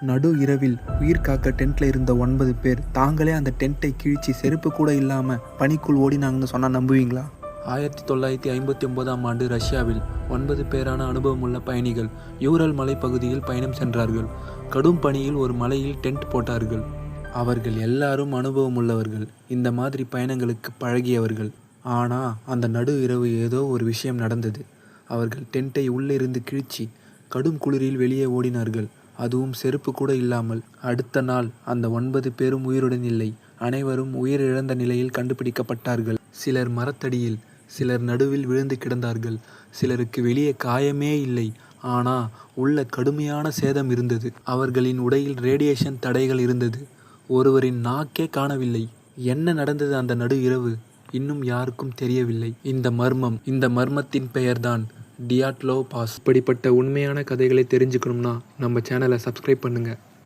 நடு இரவில் உயிர் காக்க டென்ட்ல இருந்த 9 பேர் தாங்களே அந்த டென்ட்டை கிழிச்சு செருப்பு கூட இல்லாமல் பனிக்குள் ஓடினாங்கன்னு சொன்னால் நம்புவீங்களா? 1959ஆம் ஆண்டு ரஷ்யாவில் 9 பேரான அனுபவமுள்ள பயணிகள் யூரல் மலைப்பகுதியில் பயணம் சென்றார்கள். கடும் பனியில் ஒரு மலையில் டென்ட் போட்டார்கள். அவர்கள் எல்லாரும் அனுபவமுள்ளவர்கள், இந்த மாதிரி பயணங்களுக்கு பழகியவர்கள். ஆனால் அந்த நடு இரவு ஏதோ ஒரு விஷயம் நடந்தது. அவர்கள் டென்ட்டை உள்ளிருந்து கிழிச்சி கடும் குளிரில் வெளியே ஓடினார்கள், அதுவும் செருப்பு கூட இல்லாமல். அடுத்த நாள் அந்த 9 பேரும் உயிருடன் இல்லை. அனைவரும் உயிரிழந்த நிலையில் கண்டுபிடிக்கப்பட்டார்கள். சிலர் மரத்தடியில், சிலர் நடுவில் விழுந்து கிடந்தார்கள். சிலருக்கு வெளியே காயமே இல்லை, ஆனால் உள்ள கடுமையான சேதம் இருந்தது. அவர்களின் உடையில் ரேடியேஷன் தடைகள் இருந்தது. ஒருவரின் நாக்கே காணவில்லை. என்ன நடந்தது அந்த நடு இரவு? இன்னும் யாருக்கும் தெரியவில்லை. இந்த மர்மத்தின் பெயர்தான் டியாட்லோ பாஸ். இப்படிப்பட்ட உண்மையான கதைகளை தெரிஞ்சுக்கணும்னா நம்ம சேனலை சப்ஸ்கிரைப் பண்ணுங்கள்.